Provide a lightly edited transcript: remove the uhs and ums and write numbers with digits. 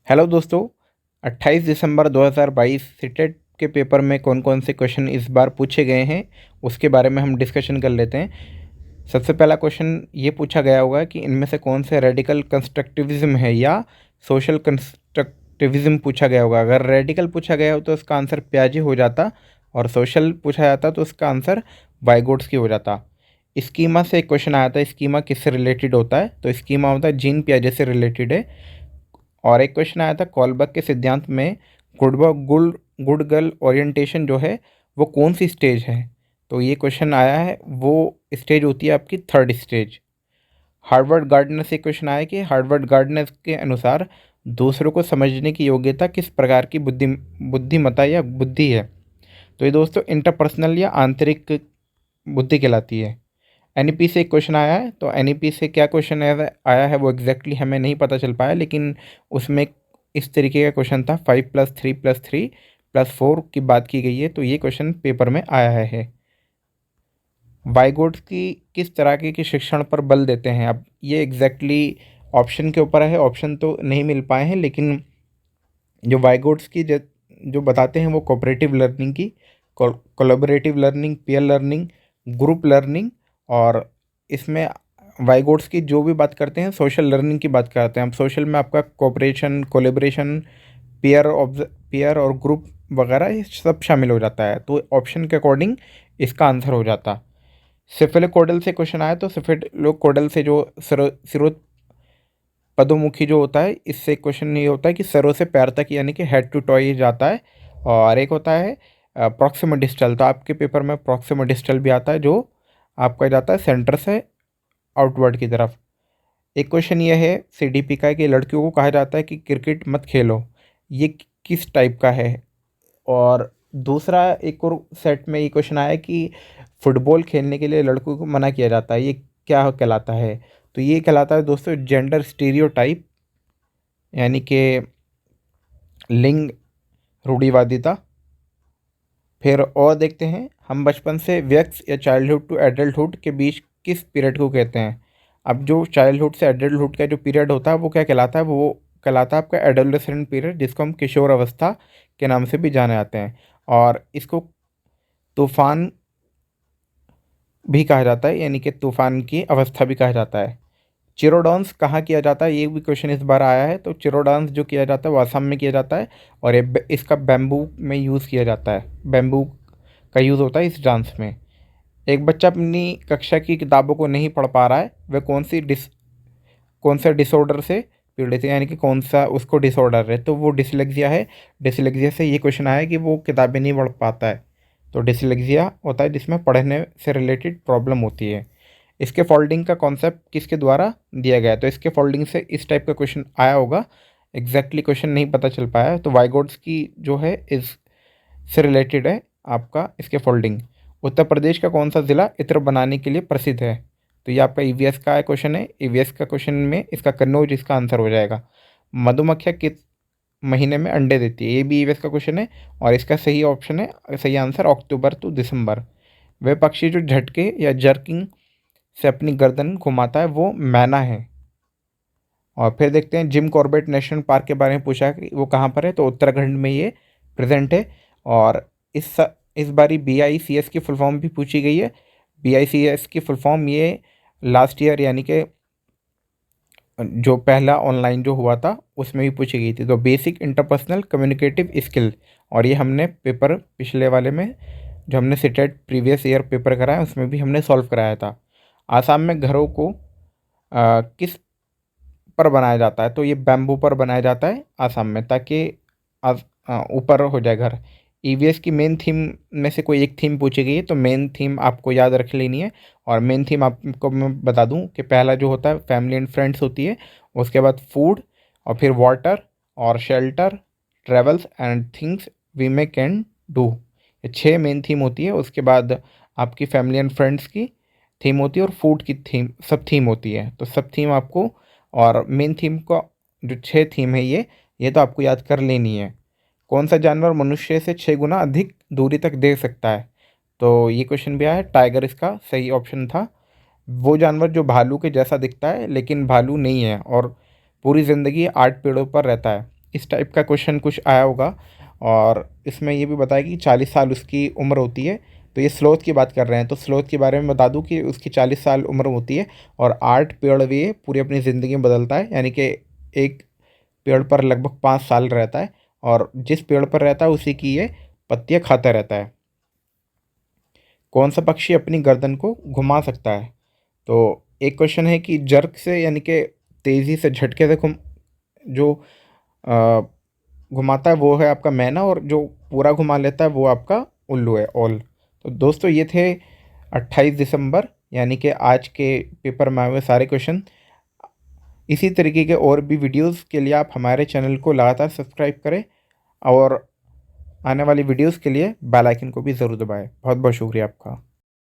Hello दोस्तों। 28 दिसंबर 2022 CTET के paper में कौन कौन से क्वेश्चन इस बार पूछे गए हैं उसके बारे में हम डिस्कशन कर लेते हैं। सबसे पहला क्वेश्चन ये पूछा गया होगा कि इनमें से कौन से रेडिकल कंस्ट्रक्टिविज्म है या सोशल कंस्ट्रक्टिविज्म पूछा गया होगा। अगर रेडिकल पूछा गया हो तो उसका आंसर पियाजे हो जाता और सोशल पूछा जाता तो उसका आंसर वाइगोट्स्की हो जाता। स्कीमा से एक क्वेश्चन आया था, स्कीमा किससे रिलेटेड होता है, तो स्कीमा होता है जीन पियाजे से रिलेटेड है। और एक क्वेश्चन आया था कॉलबर्ग के सिद्धांत में गुड गर्ल ओरिएंटेशन जो है वो कौन सी स्टेज है, तो ये क्वेश्चन आया है, वो स्टेज होती है आपकी थर्ड स्टेज। हार्वर्ड गार्डनर से क्वेश्चन आया कि हार्वर्ड गार्डनर के अनुसार दूसरों को समझने की योग्यता किस प्रकार की बुद्धिमत्ता या बुद्धि है, तो ये दोस्तों इंटरपर्सनल या आंतरिक बुद्धि कहलाती है। एनईपी से एक क्वेश्चन आया है, तो एनईपी से क्या क्वेश्चन आया है वो एग्जैक्टली हमें नहीं पता चल पाया, लेकिन उसमें इस तरीके का क्वेश्चन था 5+3+3+4 की बात की गई है, तो ये क्वेश्चन पेपर में आया है। वाइगोट्स की किस तरह के शिक्षण पर बल देते हैं, अब ये एग्जैक्टली ऑप्शन के ऊपर है, ऑप्शन तो नहीं मिल पाए हैं, लेकिन जो वाइगोट्स की जो बताते हैं वो कोऑपरेटिव लर्निंग की, collaborative learning, peer learning, group learning, और इसमें वाइगोट्स की जो भी बात करते हैं सोशल लर्निंग की बात करते हैं। अब सोशल में आपका कोऑपरेशन, कोलेब्रेशन, पीयर और ग्रुप वगैरह ये सब शामिल हो जाता है, तो ऑप्शन के अकॉर्डिंग इसका आंसर हो जाता। सिफेलोकोडल से क्वेश्चन आया, तो सिफेलोकोडल से जो सिरो पदोमुखी जो होता है, इससे क्वेश्चन ये होता है कि सरों से पैर तक यानी कि हेड टू टॉय जाता है। और एक होता है प्रॉक्सिमा डिस्टल, तो आपके पेपर में प्रॉक्सिमा डिस्टल भी आता है जो आपका जाता है सेंटर से आउटवर्ड की तरफ। एक क्वेश्चन ये है सीडीपी का कि लड़कियों को कहा जाता है कि क्रिकेट मत खेलो, ये किस टाइप का है। और दूसरा एक और सेट में ये क्वेश्चन आया कि फुटबॉल खेलने के लिए लड़कों को मना किया जाता है, ये क्या कहलाता है, तो ये कहलाता है दोस्तों जेंडर स्टीरियोटाइप, यानी कि लिंग रूढ़िवादिता। फिर और देखते हैं हम बचपन से व्यक्त या चाइल्डहुड टू एडल्टहुड के बीच किस पीरियड को कहते हैं। अब जो चाइल्डहुड से एडल्टहुड का जो पीरियड होता है वो क्या कहलाता है, वो कहलाता है आपका एडोलेसेंट पीरियड, जिसको हम किशोर अवस्था के नाम से भी जाने जाते हैं। और इसको तूफान भी कहा जाता है, यानी कि तूफान की अवस्था भी कहा जाता है। चिरो डांस कहाँ किया जाता है, ये भी क्वेश्चन इस बार आया है, तो चिरो डांस जो किया जाता है वो असम में किया जाता है, और ये इसका बैम्बू में यूज़ किया जाता है, बैम्बू का यूज़ होता है इस डांस में। एक बच्चा अपनी कक्षा की किताबों को नहीं पढ़ पा रहा है, वह कौन से डिसऑर्डर से पीड़ित है, यानी कि कौन सा उसको डिसऑर्डर है, तो वो डिसलेक्सिया है। डिसलेक्सिया से ये क्वेश्चन आया कि वो किताबें नहीं पढ़ पाता है, तो डिसलेक्सिया होता है जिसमें पढ़ने से रिलेटेड प्रॉब्लम होती है। इसके फोल्डिंग का कॉन्सेप्ट किसके द्वारा दिया गया है, तो इसके फोल्डिंग से इस टाइप का क्वेश्चन आया होगा, एग्जैक्टली क्वेश्चन नहीं पता चल पाया, तो वाइगोट्स की जो है इस से रिलेटेड है आपका इसके फोल्डिंग। उत्तर प्रदेश का कौन सा ज़िला इत्र बनाने के लिए प्रसिद्ध है, तो ये आपका ईवीएस का क्वेश्चन है, ईवीएस का क्वेश्चन में इसका कन्नौज इसका आंसर हो जाएगा। मधुमक्खियाँ किस महीने में अंडे देती है, ये भी ईवीएस का क्वेश्चन है, और इसका सही ऑप्शन है, सही आंसर अक्टूबर टू दिसंबर। वह पक्षी जो झटके या जर्किंग से अपनी गर्दन घुमाता है वो मैना है। और फिर देखते हैं जिम कॉर्बेट नेशनल पार्क के बारे में पूछा कि वो कहाँ पर है, तो उत्तराखंड में ये प्रेजेंट है। और इस बारी BICS की फुल फॉर्म भी पूछी गई है। BICS की फुल फॉर्म ये लास्ट ईयर यानी कि जो पहला ऑनलाइन जो हुआ था उसमें भी पूछी गई थी, तो बेसिक इंटरपर्सनल कम्युनिकेटिव स्किल। और ये हमने पेपर पिछले वाले में जो हमने सीटेट प्रीवियस ईयर पेपर कराया उसमें भी हमने सॉल्व कराया था। आसाम में घरों को किस पर बनाया जाता है, तो ये बैम्बू पर बनाया जाता है आसाम में, ताकि ऊपर हो जाए घर। ईवीएस की मेन थीम में से कोई एक थीम पूछी गई है, तो मेन थीम आपको याद रख लेनी है। और मेन थीम आपको मैं बता दूं कि पहला जो होता है फैमिली एंड फ्रेंड्स होती है, उसके बाद फूड, और फिर वाटर और shelter, travels and things we may can do, ये 6 मेन थीम होती है। उसके बाद आपकी फैमिली एंड फ्रेंड्स की थीम होती है, और फूड की थीम, सब थीम होती है, तो सब थीम आपको, और मेन थीम का जो 6 थीम है ये तो आपको याद कर लेनी है। कौन सा जानवर मनुष्य से 6 गुना अधिक दूरी तक देख सकता है, तो ये क्वेश्चन भी आया है, टाइगर इसका सही ऑप्शन था। वो जानवर जो भालू के जैसा दिखता है लेकिन भालू नहीं है और पूरी ज़िंदगी 8 पेड़ों पर रहता है, इस टाइप का क्वेश्चन कुछ आया होगा। और इसमें ये भी बताया कि 40 साल उसकी उम्र होती है। तो ये स्लोथ की बात कर रहे हैं, तो स्लोथ के बारे में बता दूं कि उसकी 40 साल उम्र होती है और 8 पेड़ भी ये पूरी अपनी ज़िंदगी में बदलता है, यानी कि एक पेड़ पर लगभग 5 साल रहता है और जिस पेड़ पर रहता है उसी की ये पत्तियाँ खाता रहता है। कौन सा पक्षी अपनी गर्दन को घुमा सकता है? तो एक क्वेश्चन है कि जर्क से, यानी कि तेज़ी से, झटके से जो अ, घुमाता है वो है आपका मैना, और जो पूरा घुमा लेता है वो आपका उल्लू है, ओल। तो दोस्तों ये थे 28 दिसंबर यानी कि आज के पेपर में आए हुए सारे क्वेश्चन। इसी तरीके के और भी वीडियोस के लिए आप हमारे चैनल को लगातार सब्सक्राइब करें और आने वाली वीडियोस के लिए बेल आइकन को भी ज़रूर दबाएं। बहुत बहुत शुक्रिया आपका।